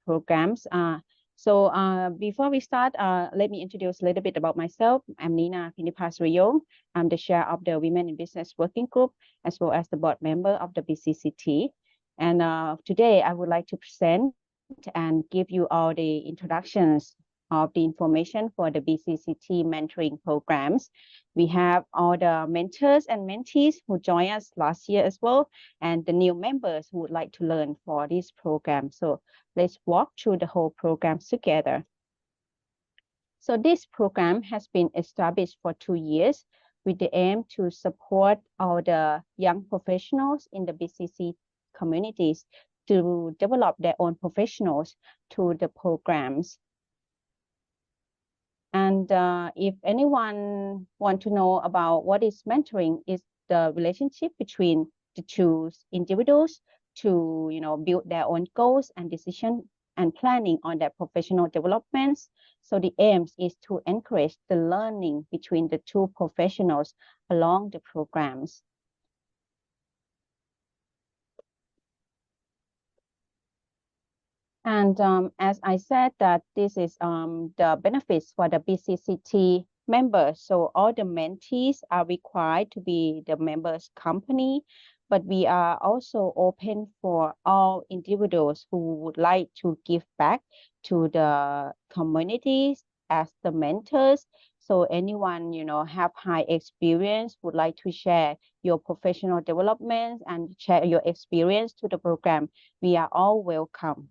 programs. Before we start, let me introduce a little bit about myself. I'm Nina Pinipasriyong. I'm the chair of the Women in Business Working Group, as well as the board member of the BCCT. And today I would like to present and give you all the introductions of the information for the BCCT mentoring programs. We have all the mentors and mentees who joined us last year as well, and the new members who would like to learn for this program. So let's walk through the whole program together. So this program has been established for 2 years with the aim to support all the young professionals in the BCC communities to develop their own professionals through the programs. And if anyone want to know about what is mentoring, is the relationship between the two individuals to build their own goals and decision and planning on their professional developments. So the aim is to encourage the learning between the two professionals along the programs. And as I said, that this is the benefits for the BCCT members. So all the mentees are required to be the members' company, but we are also open for all individuals who would like to give back to the communities as the mentors. So anyone, have high experience, would like to share your professional development and share your experience to the program, we are all welcome.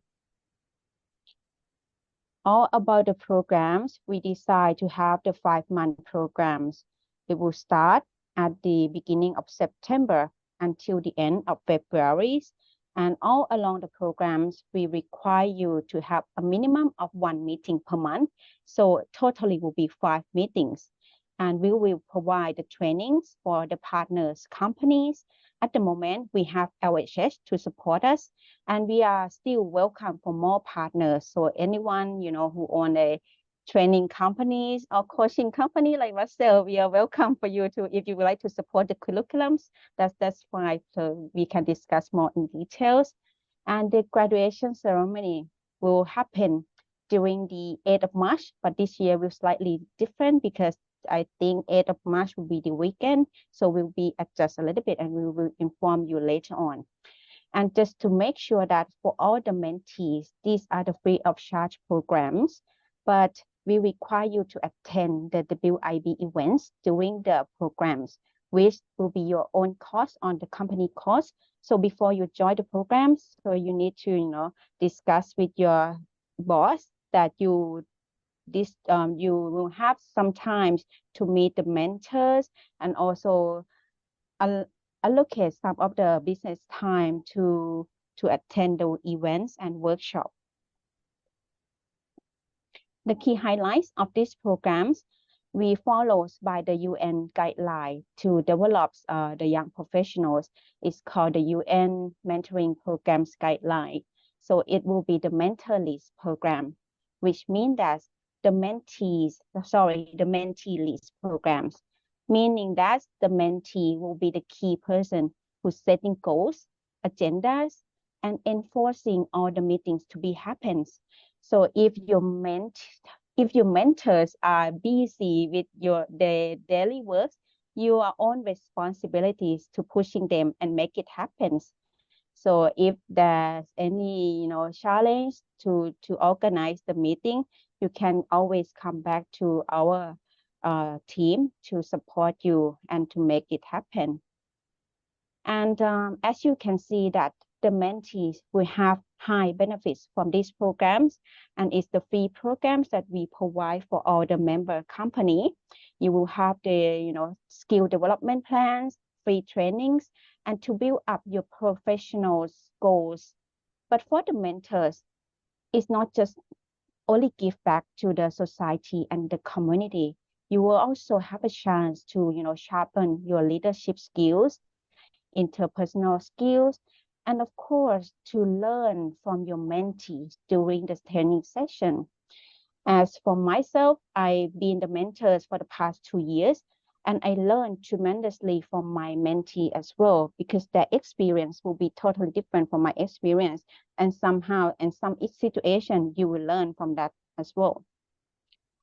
All about the programs, we decide to have the 5-month programs. It will start at the beginning of September until the end of February. And all along the programs, we require you to have a minimum of 1 meeting per month. So totally will be 5 meetings. And we will provide the trainings for the partners companies. At the moment, we have LHS to support us, and we are still welcome for more partners. So anyone, who own a training companies or coaching company like myself, we are welcome for you to, if you would like to support the curriculums, that's fine. So we can discuss more in details. And the graduation ceremony will happen during the 8th of March, but this year will slightly different because I think 8th of March will be the weekend. So we'll be adjust a little bit and we will inform you later on. And just to make sure that for all the mentees, these are the free of charge programs, but we require you to attend the WIB events during the programs, which will be your own cost on the company cost. So before you join the programs, so you need to, discuss with your boss that you will have some time to meet the mentors and also allocate some of the business time to attend the events and workshops. The key highlights of these programs, we follow by the UN guideline to develop the young professionals. It's called the UN Mentoring Programs Guideline. So it will be the mentor list program, which means that the mentee list programs, meaning that the mentee will be the key person who's setting goals, agendas, and enforcing all the meetings to be happens. So if your mentors are busy with their daily work, your own responsibilities to pushing them and make it happen. So if there's any challenge to organize the meeting, you can always come back to our team to support you and to make it happen. And as you can see that the mentees will have high benefits from these programs, and it's the free programs that we provide for all the member company. You will have the skill development plans, free trainings, and to build up your professional goals. But for the mentors, it's not just only give back to the society and the community. You will also have a chance to sharpen your leadership skills, interpersonal skills, and of course to learn from your mentees during the training session. As for myself, I've been the mentors for the past 2 years. And I learned tremendously from my mentee as well, because their experience will be totally different from my experience. And somehow, in some situation, you will learn from that as well.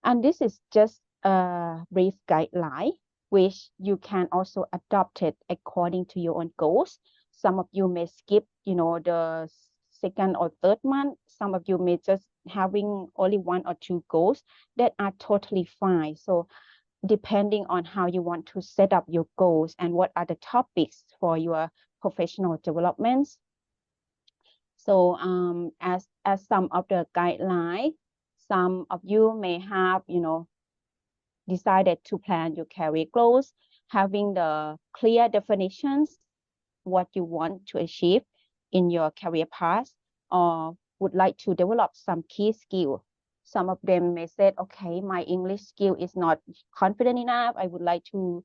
And this is just a brief guideline, which you can also adopt it according to your own goals. Some of you may skip, the second or third month. Some of you may just having only 1 or 2 goals. That are totally fine. So depending on how you want to set up your goals and what are the topics for your professional developments. So as some of the guidelines, some of you may have, decided to plan your career goals, having the clear definitions, what you want to achieve in your career path, or would like to develop some key skill. Some of them may say, okay, my English skill is not confident enough. I would like to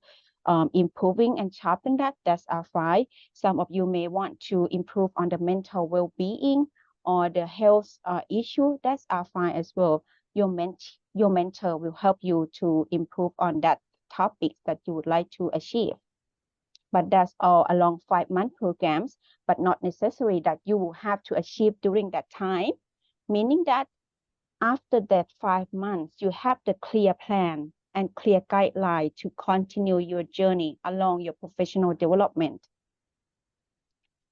improving and sharpen that. That's fine. Some of you may want to improve on the mental well-being or the health issue. That's fine as well. Your mentor will help you to improve on that topic that you would like to achieve. But that's all along 5-month programs, but not necessary that you will have to achieve during that time, meaning that after that 5 months, you have the clear plan and clear guideline to continue your journey along your professional development.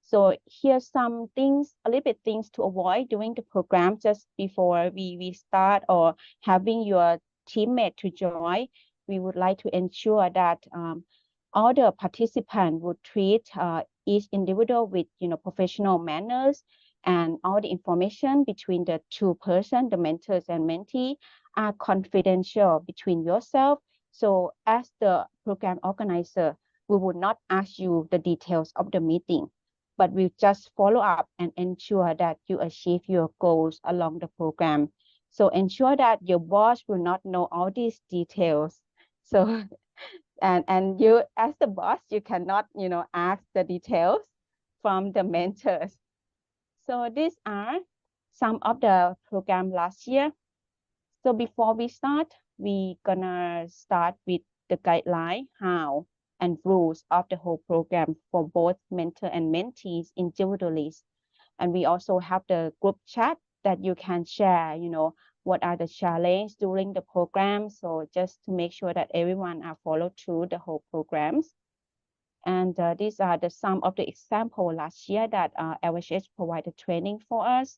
So here's some things, a little bit things to avoid during the program just before we start, or having your teammate to join. We would like to ensure that all the participants would treat each individual with professional manners, and all the information between the two persons, the mentors and mentee, are confidential between yourself. So as the program organizer, we would not ask you the details of the meeting, but we'll just follow up and ensure that you achieve your goals along the program. So ensure that your boss will not know all these details. So, and you, as the boss, you cannot, ask the details from the mentors. So these are some of the program last year. So before we start, we gonna start with the guideline, how and rules of the whole program for both mentor and mentees individually. And we also have the group chat that you can share, what are the challenges during the program. So just to make sure that everyone are followed through the whole programs. And these are some of the example last year that LHS provided training for us.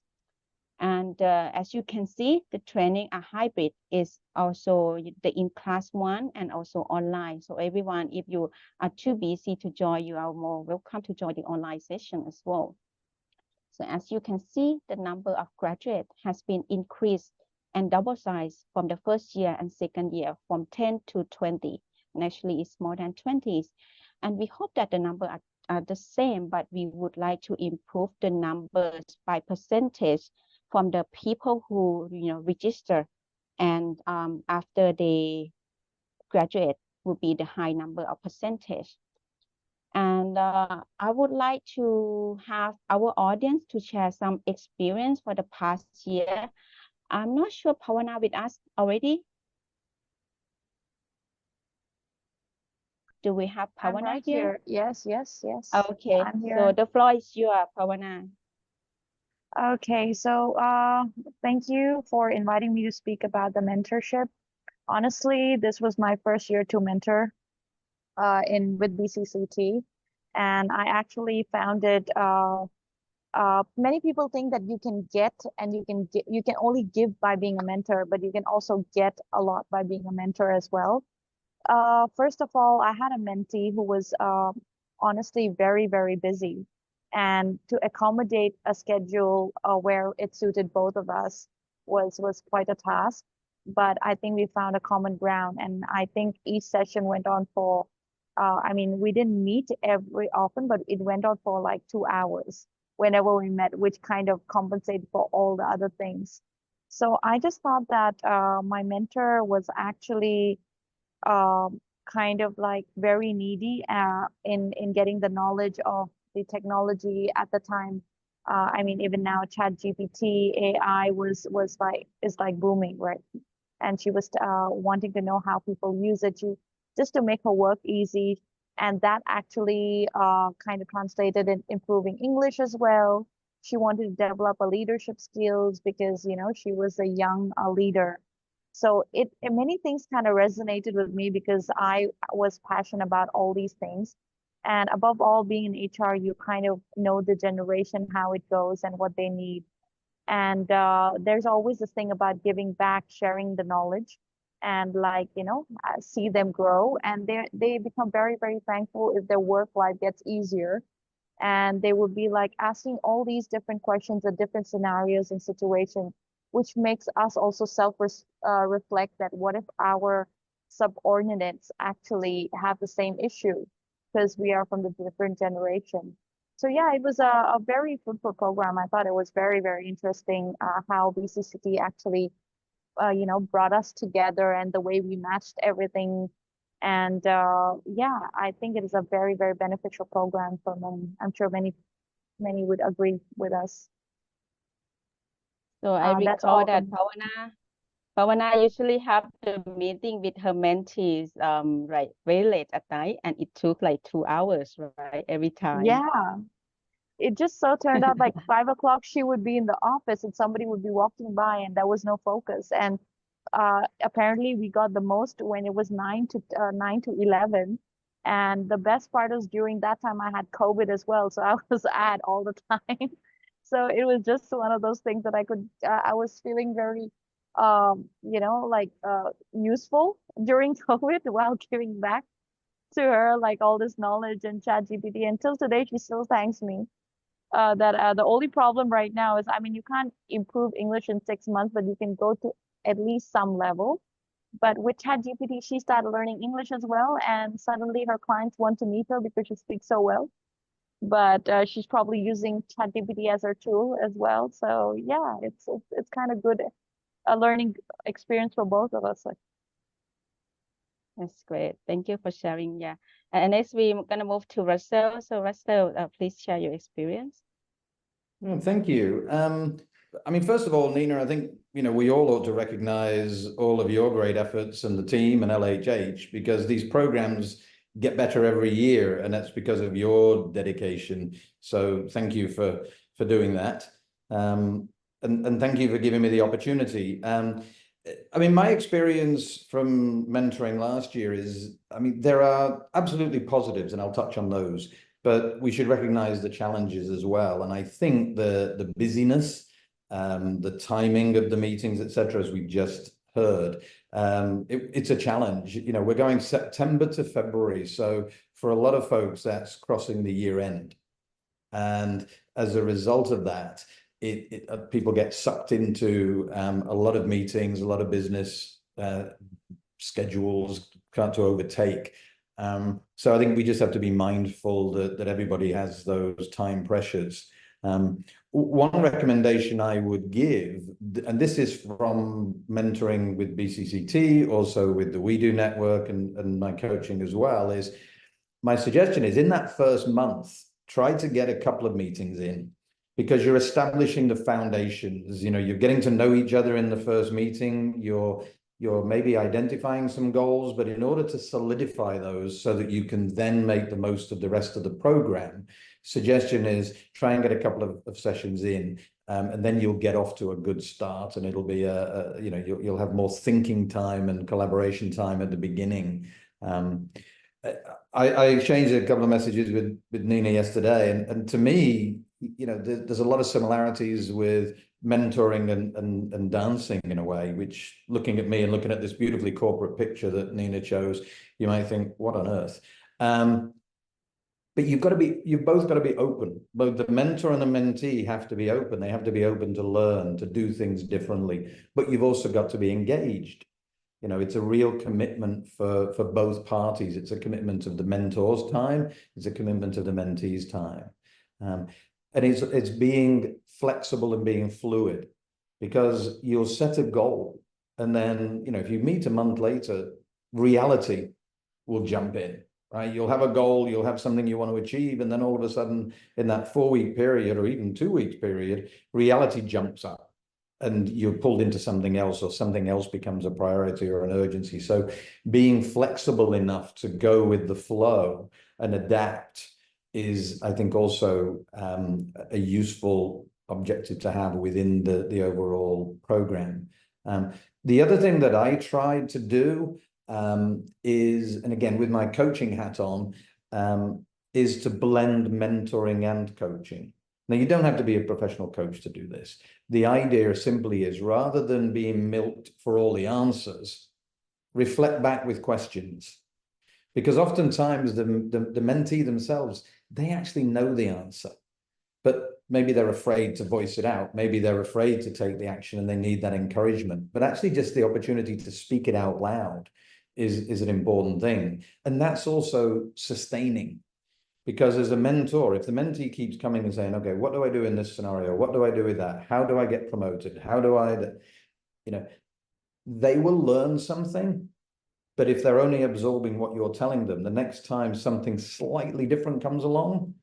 And as you can see, the training are hybrid, is also the in-class one and also online. So everyone, if you are too busy to join, you are more welcome to join the online session as well. So as you can see, the number of graduates has been increased and double size from the first year and second year, from 10 to 20. And actually it's more than 20s. And we hope that the number are the same, but we would like to improve the numbers by percentage from the people who register, and after they graduate will be the high number of percentage. And I would like to have our audience to share some experience for the past year. I'm not sure Pawana with us already. Do we have Pawana I'm right here? here. Yes, yes, yes. Okay, I'm so here. the floor is yours, Pawana. Okay, so thank you for inviting me to speak about the mentorship. Honestly, this was my first year to mentor in with BCCT, and I actually found it many people think that you can get and you can only give by being a mentor, but you can also get a lot by being a mentor as well. First of all, I had a mentee who was honestly very, very busy. And to accommodate a schedule where it suited both of us was quite a task. But I think we found a common ground. And I think each session went on for, I mean, we didn't meet every often, but it went on for like 2 hours whenever we met, which kind of compensated for all the other things. So I just thought that my mentor was actually kind of like very needy in getting the knowledge of the technology at the time. I mean, even now, Chat GPT, AI is like booming, right? And she was wanting to know how people use it. just to make her work easy. And that actually kind of translated in improving English as well. She wanted to develop a leadership skills because, you know, she was a young leader. So many things kind of resonated with me because I was passionate about all these things. And above all, being in HR, you kind of know the generation, how it goes and what they need. And there's always this thing about giving back, sharing the knowledge, and like, you know, see them grow. And they become very, very thankful if their work life gets easier. And they will be like asking all these different questions and different scenarios and situations, which makes us also reflect that what if our subordinates actually have the same issue because we are from the different generation. So yeah, it was a very fruitful program. I thought it was very, very interesting how BCCT actually, you know, brought us together and the way we matched everything. And yeah, I think it is a very, very beneficial program for many. I'm sure many would agree with us. So I That's recall all that from Pavana usually have the meeting with her mentees like very late at night, and it took like 2 hours, right? Every time. yeah. It just so turned out like 5 o'clock she would be in the office and somebody would be walking by and there was no focus. And apparently we got the most when it was 9 to 11. And the best part was during that time I had COVID as well, so I was at all the time. So it was just one of those things that I was feeling very you know, like useful during COVID while giving back to her like all this knowledge and chat GPT. Until today she still thanks me that the only problem right now is, I mean, you can't improve English in 6 months, but you can go to at least some level. But with ChatGPT, she started learning English as well, and suddenly her clients want to meet her because she speaks so well. But she's probably using ChatGPT as her tool as well. So yeah, it's kind of good, a learning experience for both of us. That's great. Thank you for sharing. Yeah. And next we're gonna move to Russell. So Russell, please share your experience. Thank you. I mean, first of all, Nina, I think, you know, we all ought to recognize all of your great efforts and the team and LHH, because these programs get better every year, and that's because of your dedication. So thank you for doing that. And thank you for giving me the opportunity. I mean, my experience from mentoring last year is, I mean, there are absolutely positives, and I'll touch on those, but we should recognize the challenges as well. And I think the busyness, the timing of the meetings, etc., as we just heard, it's a challenge. You know, we're going September to February, so for a lot of folks, that's crossing the year end. And as a result of that, people get sucked into a lot of meetings, a lot of business schedules, trying to overtake. So I think we just have to be mindful that everybody has those time pressures. One recommendation I would give, and this is from mentoring with BCCT, also with the We Do Network and my coaching as well, is my suggestion is in that first month, try to get a couple of meetings in, because you're establishing the foundations. You know, you're getting to know each other in the first meeting. You're maybe identifying some goals, but in order to solidify those so that you can then make the most of the rest of the program, suggestion is try and get a couple of sessions in, and then you'll get off to a good start, and it'll be you know, you'll have more thinking time and collaboration time at the beginning. I exchanged a couple of messages with Nina yesterday, and to me, you know, there's a lot of similarities with mentoring and dancing in a way, which, looking at me and looking at this beautifully corporate picture that Nina chose, you might think, what on earth? But you've both got to be open. Both the mentor and the mentee have to be open. They have to be open to learn, to do things differently, but you've also got to be engaged. You know, it's a real commitment for both parties. It's a commitment of the mentor's time. It's a commitment of the mentee's time. And it's being flexible and being fluid, because you'll set a goal, and then, you know, if you meet a month later, reality will jump in, right? You'll have a goal, you'll have something you want to achieve, and then all of a sudden, in that 4-week period or even 2 week period, reality jumps up. and you're pulled into something else, or something else becomes a priority or an urgency. So being flexible enough to go with the flow and adapt is, I think, also a useful objective to have within the overall program. The other thing that I tried to do is, and again, with my coaching hat on, is to blend mentoring and coaching. Now, you don't have to be a professional coach to do this. The idea simply is, rather than being milked for all the answers, reflect back with questions. Because oftentimes the mentee themselves, they actually know the answer, but maybe they're afraid to voice it out. Maybe they're afraid to take the action and they need that encouragement. But actually just the opportunity to speak it out loud is an important thing. And that's also sustaining. Because as a mentor, if the mentee keeps coming and saying, okay, what do I do in this scenario? What do I do with that? How do I get promoted? How do I, they will learn something. But if they're only absorbing what you're telling them, the next time something slightly different comes along,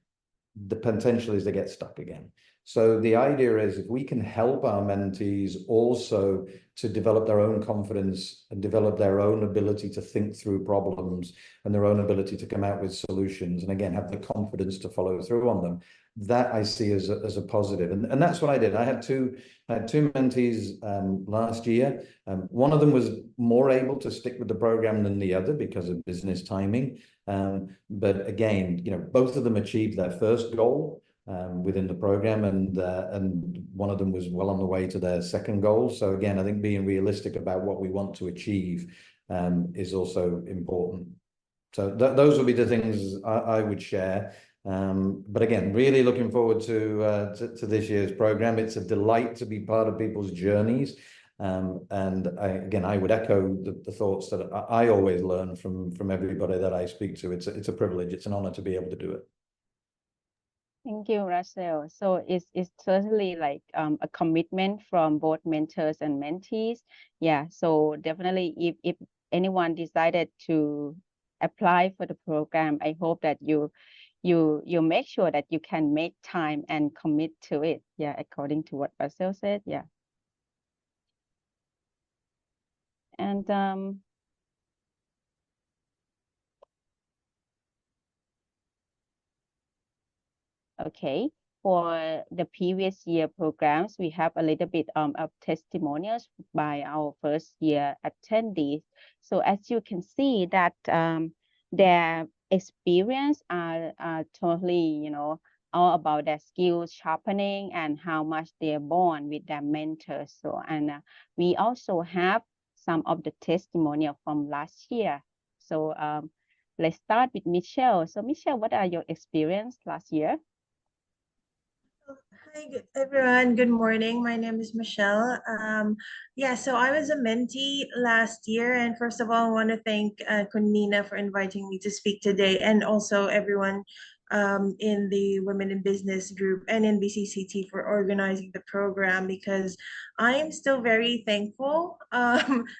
the potential is they get stuck again. So the idea is, if we can help our mentees also to develop their own confidence and develop their own ability to think through problems and their own ability to come out with solutions, and again, have the confidence to follow through on them, that I see as a positive. And that's what I did. I had two mentees last year. One of them was more able to stick with the program than the other because of business timing. But again, both of them achieved their first goal within the program, and one of them was well on the way to their second goal. So again, I think being realistic about what we want to achieve is also important. So those would be the things I would share. But again, really looking forward to this year's program. It's a delight to be part of people's journeys. And I would echo the thoughts that I always learn from everybody that I speak to. It's a privilege. It's an honor to be able to do it. Thank you, Russell. So it's certainly like a commitment from both mentors and mentees. Yeah, so definitely if anyone decided to apply for the program, I hope that you make sure that you can make time and commit to it. Yeah, according to what Russell said. Yeah. And okay, for the previous year programs, we have a little bit of testimonials by our first year attendees. So as you can see that their experience are totally, all about their skills sharpening and how much they're born with their mentors. So, and we also have some of the testimonial from last year. So let's start with Michelle. So Michelle, what are your experience last year? Hi, everyone. Good morning. My name is Michelle. Yeah, so I was a mentee last year. And first of all, I want to thank Kunina for inviting me to speak today, and also everyone in the Women in Business group and in BCCT for organizing the program, because I am still very thankful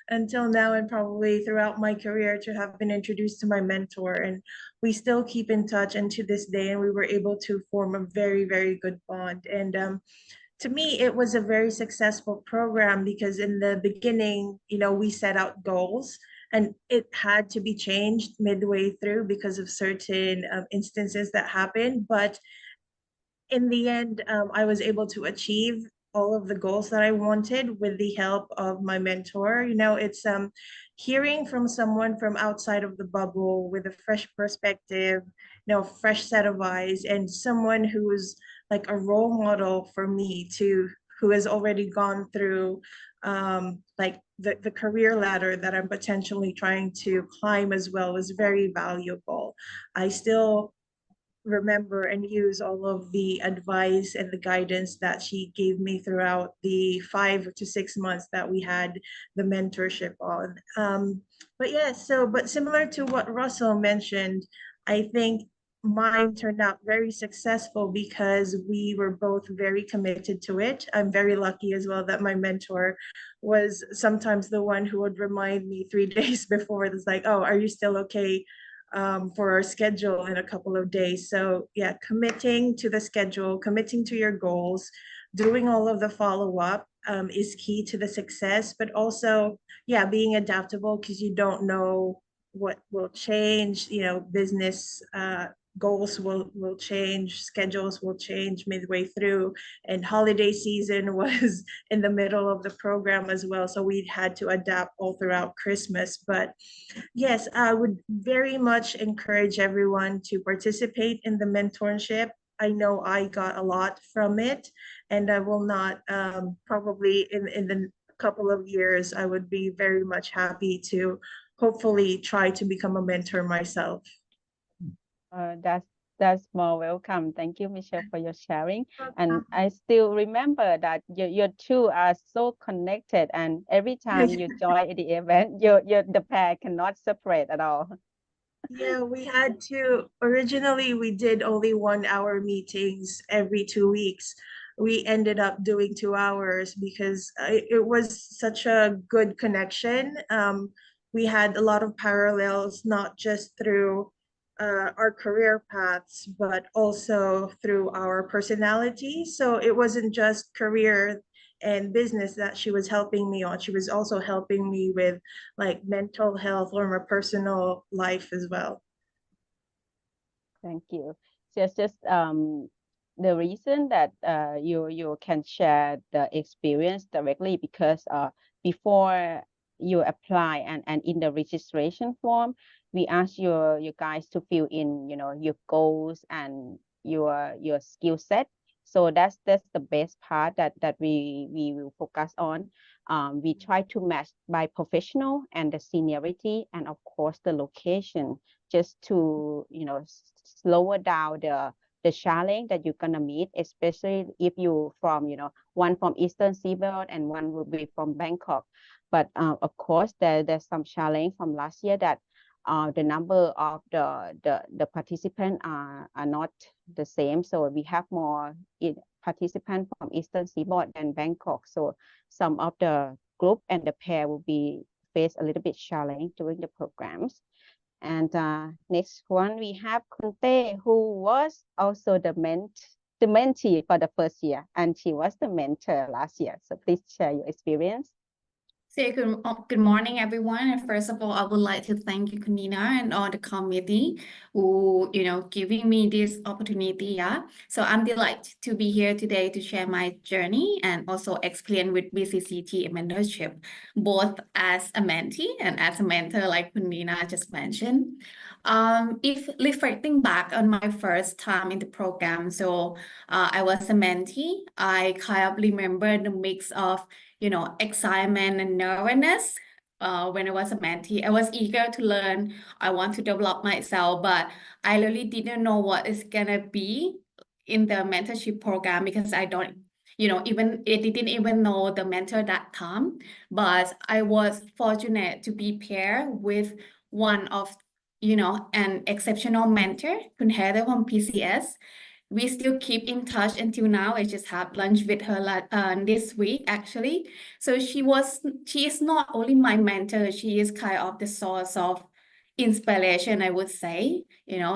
until now and probably throughout my career to have been introduced to my mentor. And we still keep in touch, and to this day, and we were able to form a very, very good bond. And to me, it was a very successful program because in the beginning, we set out goals, and it had to be changed midway through because of certain instances that happened. But in the end, I was able to achieve all of the goals that I wanted with the help of my mentor. It's hearing from someone from outside of the bubble with a fresh perspective, fresh set of eyes, and someone who's like a role model for me who has already gone through like the career ladder that I'm potentially trying to climb as well, was very valuable. I still remember and use all of the advice and the guidance that she gave me throughout the 5 to 6 months that we had the mentorship on. But similar to what Russell mentioned, I think mine turned out very successful because we were both very committed to it. I'm very lucky as well that my mentor was sometimes the one who would remind me 3 days before. It's like, oh, are you still okay for our schedule in a couple of days? So yeah, committing to the schedule, committing to your goals, doing all of the follow-up, is key to the success, but also, yeah, being adaptable because you don't know what will change, business goals will change, schedules will change midway through, and holiday season was in the middle of the program as well. So we had to adapt all throughout Christmas. But yes, I would very much encourage everyone to participate in the mentorship. I know I got a lot from it, and I will not probably in the couple of years, I would be very much happy to hopefully try to become a mentor myself. That's more welcome. Thank you, Michelle, for your sharing. And I still remember that your two are so connected, and every time you join the event, the pair cannot separate at all. Yeah, we had to, originally we did only 1 hour meetings every 2 weeks. We ended up doing 2 hours because it was such a good connection. We had a lot of parallels, not just through our career paths, but also through our personality. So it wasn't just career and business that she was helping me on. She was also helping me with like mental health or my personal life as well. Thank you. Just the reason that you can share the experience directly because before you apply and in the registration form, we ask you guys to fill in, your goals and your skill set. So that's the best part that we will focus on. We try to match by professional and the seniority, and of course the location, just to slower down the challenge that you're gonna meet, especially if you from one from Eastern Seaboard and one will be from Bangkok. But of course there's some challenge from last year that the number of the participants are not the same. So we have more participants from Eastern Seaboard than Bangkok. So some of the group and the pair will be face a little bit challenge during the programs. And next one, we have Kunte, who was also the mentee for the first year, and she was the mentor last year. So please share your experience. So good morning, everyone. And first of all, I would like to thank you, Kunina, and all the committee who, giving me this opportunity. Yeah. So I'm delighted to be here today to share my journey and also explain with BCCT mentorship, both as a mentee and as a mentor, like Kunina just mentioned. If reflecting back on my first time in the program, so I was a mentee, I kind of remember the mix of excitement and nervousness. When I was a mentee, I was eager to learn. I want to develop myself, but I really didn't know what it's gonna be in the mentorship program because I don't, I didn't even know the mentor that time. But I was fortunate to be paired with one of, an exceptional mentor, Kun Heather from PCS. We still keep in touch until now. I just had lunch with her this week, actually. So she is not only my mentor, she is kind of the source of inspiration, I would say.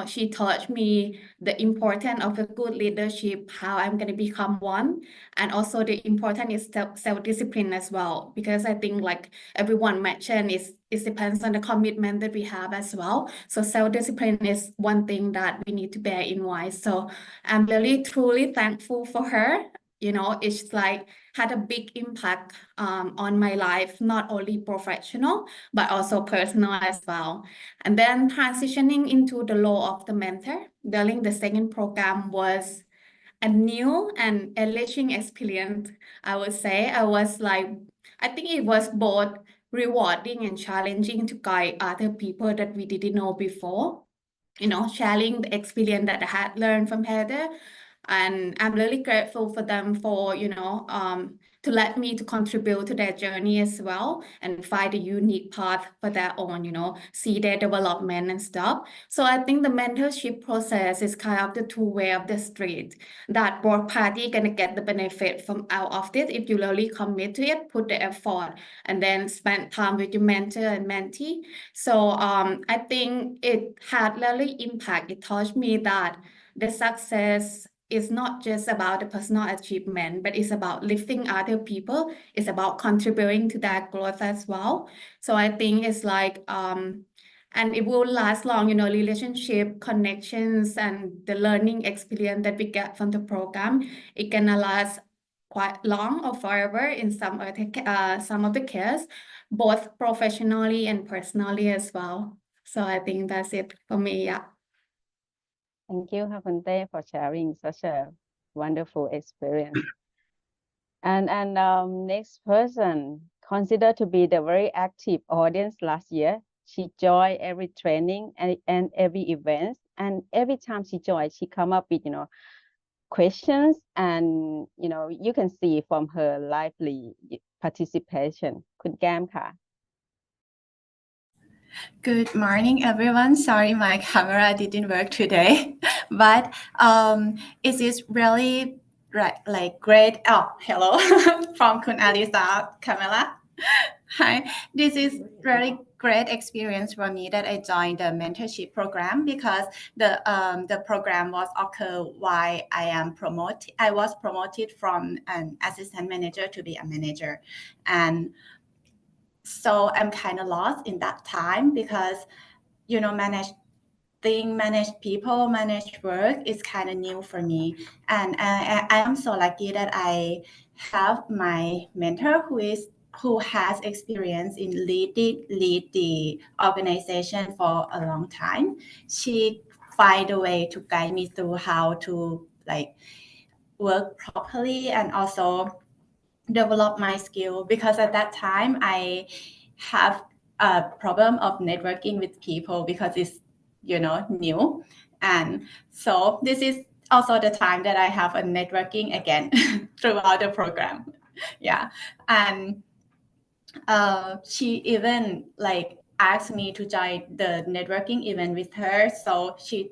She taught me the importance of a good leadership, how I'm going to become one, and also the importance is self-discipline as well, because I think like everyone mentioned, it depends on the commitment that we have as well. So self-discipline is one thing that we need to bear in mind. So I'm really truly thankful for her. It's like had a big impact on my life, not only professional, but also personal as well. And then transitioning into the role of the mentor during the second program was a new and enriching experience, I would say. I think it was both rewarding and challenging to guide other people that we didn't know before. Sharing the experience that I had learned from Heather. And I'm really grateful for them for, to let me to contribute to their journey as well and find a unique path for their own, see their development and stuff. So I think the mentorship process is kind of the two-way of the street that both parties gonna get the benefit from out of it if you really commit to it, put the effort, and then spend time with your mentor and mentee. So I think it had really impact. It taught me that the success it's not just about the personal achievement, but it's about lifting other people. It's about contributing to their growth as well. So I think it's like, and it will last long, relationship, connections, and the learning experience that we get from the program. It can last quite long or forever in some of the cases, both professionally and personally as well. So I think that's it for me. Yeah. Thank you, Hakunte, for sharing such a wonderful experience. And next person, considered to be the very active audience last year. She joined every training and every event, and every time she joined, she come up with questions, and you can see from her lively participation. คุณแก้มค่ะ Good morning, everyone. Sorry, my camera didn't work today, but it is really great. Oh, hello from Kun Alisa Kamala. Hi, this is really great experience for me that I joined the mentorship program, because the program was occur while I was promoted from an assistant manager to be a manager, and so I'm kind of lost in that time, because manage people, manage work is kind of new for me, and I am so lucky that I have my mentor who has experience in lead the organization for a long time. She find a way to guide me through how to work properly and also develop my skill, because at that time I have a problem of networking with people because it's new, and so this is also the time that I have a networking again throughout the program. Yeah, and she even asked me to join the networking event with her, so she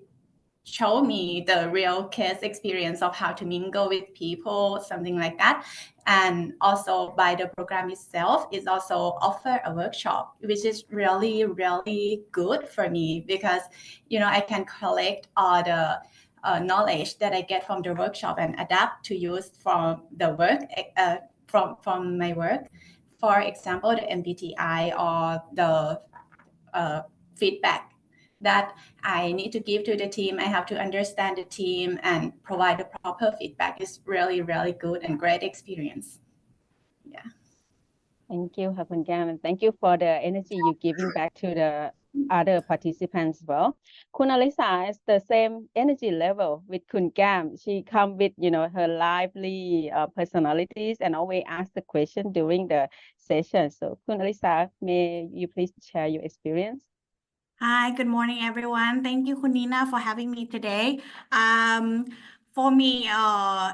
showed me the real case experience of how to mingle with people, something like that. And also by the program itself, it also offer a workshop, which is really, really good for me, because I can collect all the knowledge that I get from the workshop and adapt to use from the work, from my work. For example, the MBTI or the feedback that I need to give to the team. I have to understand the team and provide the proper feedback. Is really, really good and great experience. Yeah. Thank you, Hapunjam, and thank you for the energy you're giving back to the other participants as well. Kun Alisa is the same energy level with Kun Gam. She come with her lively personalities and always ask the question during the session. So Kun Alisa, may you please share your experience? Hi, good morning, everyone. Thank you, Kunina, for having me today. For me,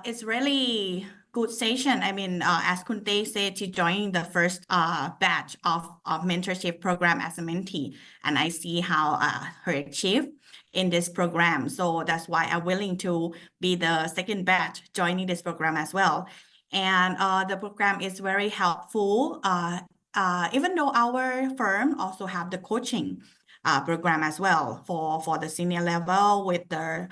it's really good session. I mean, as Kunte said, she joined the first batch of mentorship program as a mentee, and I see how her achieve in this program. So that's why I'm willing to be the second batch joining this program as well. And the program is very helpful. Even though our firm also have the coaching program as well for the senior level, with the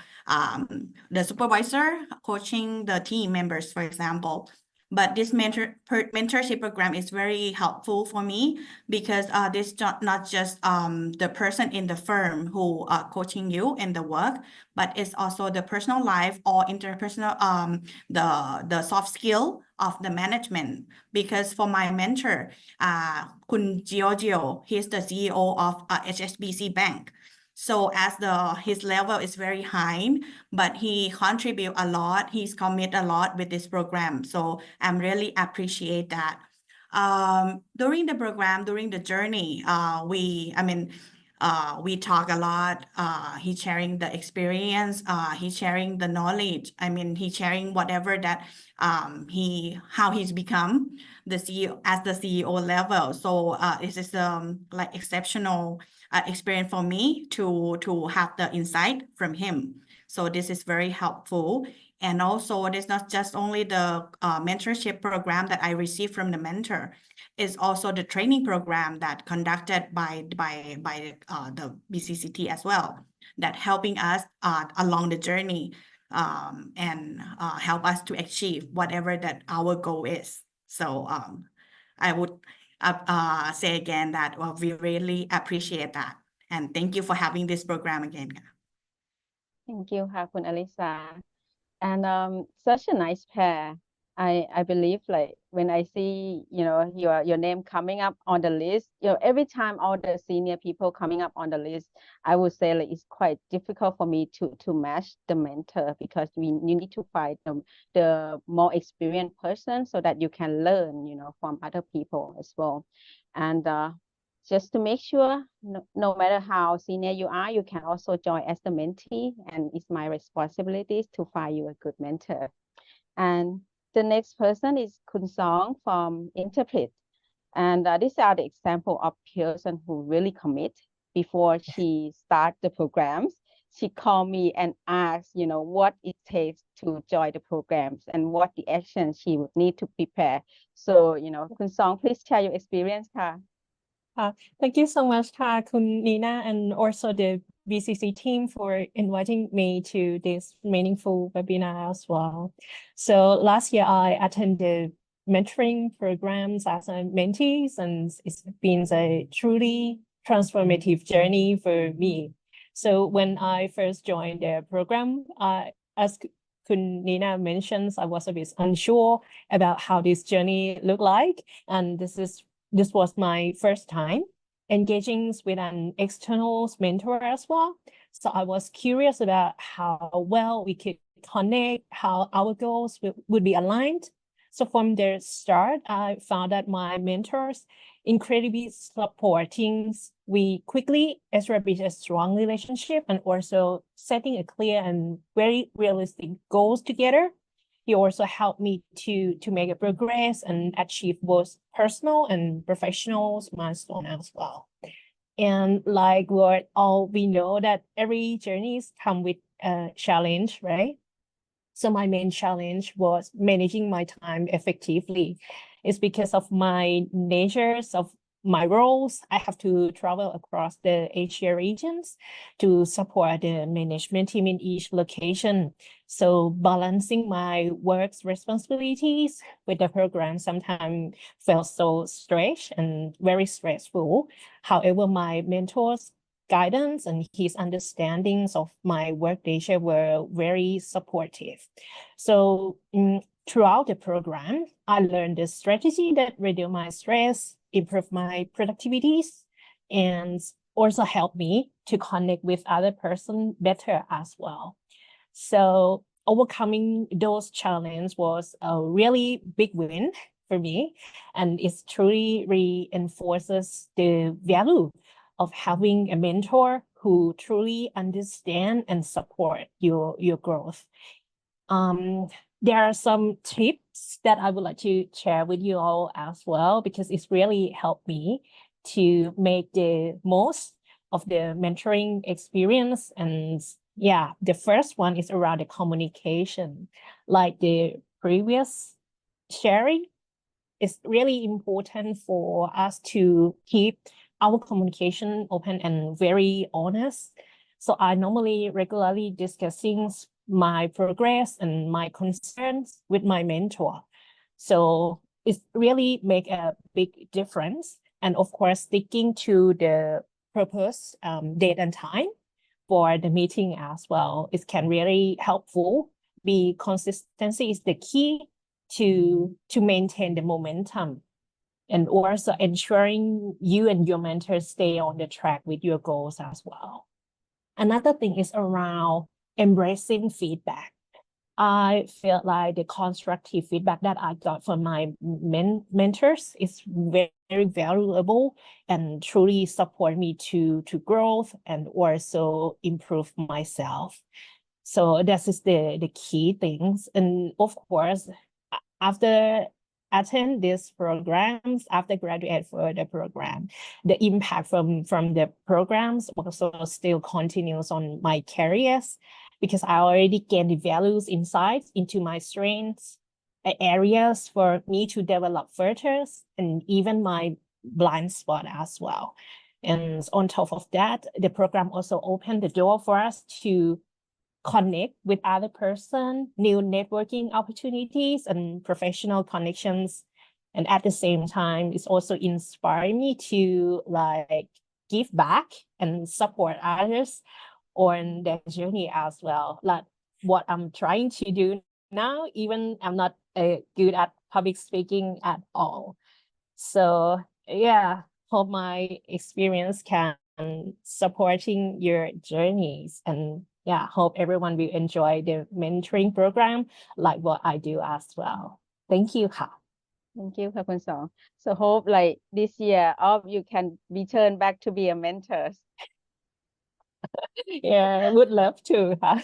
supervisor coaching the team members, for example. But this mentorship program is very helpful for me, because this not just the person in the firm who are coaching you in the work, but it's also the personal life or interpersonal the soft skill of the management. Because for my mentor, Kun Giorgio, he's the CEO of HSBC Bank. So as his level is very high, but he contribute a lot, he's commit a lot with this program. So I'm really appreciate that. During the program, during the journey, we talk a lot. He's sharing the experience, he's sharing the knowledge. I mean, he's sharing whatever that how he's become the CEO at the CEO level. So it is like exceptional experience for me to have the insight from him. So this is very helpful. And also, it's not just only the mentorship program that I received from the mentor. It's also the training program that conducted by the BCCT as well, that helping us along the journey. and help us to achieve whatever that our goal is. So I would say again that we really appreciate that. And thank you for having this program again. Thank you, Kun Alisa. And such a nice pair. I believe, like, when I see, your name coming up on the list, every time all the senior people coming up on the list, I would say, like, it's quite difficult for me to match the mentor, because you need to find the more experienced person so that you can learn, from other people as well. And just to make sure, no matter how senior you are, you can also join as the mentee, and it's my responsibility to find you a good mentor. And the next person is Kun Song from Interpret. And these are the example of person who really commit. Before she start the programs, she called me and asked, what it takes to join the programs and what the action she would need to prepare. So, Kun Song, please share your experience, ka. Thank you so much, Kun Nina, and also the BCC team for inviting me to this meaningful webinar as well. So last year, I attended mentoring programs as a mentee, and it's been a truly transformative journey for me. So when I first joined the program, as Kun Nina mentions, I was a bit unsure about how this journey looked like, and this was my first time engaging with an external mentor as well. So I was curious about how well we could connect, how our goals would be aligned. So from the start, I found that my mentors incredibly supporting. We quickly established a strong relationship and also setting a clear and very realistic goals together. He also helped me to make a progress and achieve both personal and professional milestones as well. And like what all we know, that every journeys come with a challenge, right? So my main challenge was managing my time effectively. It's because of my natures of my roles. I have to travel across the Asia regions to support the management team in each location. So balancing my work's responsibilities with the program sometimes felt so stretched and very stressful. However, my mentor's guidance and his understandings of my work nature were very supportive. So throughout the program, I learned the strategy that reduce my stress, improve my productivities, and also help me to connect with other person better as well. So overcoming those challenges was a really big win for me, and it truly reinforces the value of having a mentor who truly understand and support your growth. There are some tips that I would like to share with you all as well, because it's really helped me to make the most of the mentoring experience. And yeah, the first one is around the communication. Like the previous sharing, it's really important for us to keep our communication open and very honest. So I normally regularly discussing my progress and my concerns with my mentor. So it really make a big difference. And of course, sticking to the purpose, date and time for the meeting as well. It can really helpful. Be consistency is the key to maintain the momentum, and also ensuring you and your mentor stay on the track with your goals as well. Another thing is around embracing feedback. I feel like the constructive feedback that I got from my mentors is very, very valuable and truly support me to growth and also improve myself. So this is the key things. And of course, after attend these programs, after graduate for the program, the impact from the programs also still continues on my careers, because I already gained the values, insights into my strengths, areas for me to develop further, and even my blind spot as well. And on top of that, the program also opened the door for us to connect with other person, new networking opportunities and professional connections. And at the same time, it's also inspired me to like give back and support others on their journey as well. Like what I'm trying to do now, even I'm not good at public speaking at all. So yeah, hope my experience can supporting your journeys, and yeah, hope everyone will enjoy the mentoring program like what I do as well. Thank you ค่ะ Thank you ค่ะคุณสอง so hope like this year all of you can return back to be a mentors. Yeah, would love to ค่ะ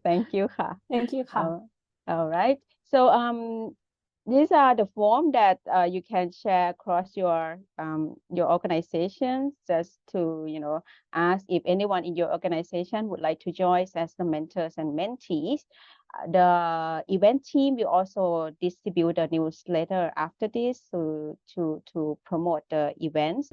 Thank you ค่ะ Thank you ค่ะ All right. So these are the form that you can share across your organization, just to ask if anyone in your organization would like to join as the mentors and mentees. The event team will also distribute a newsletter after this to promote the events.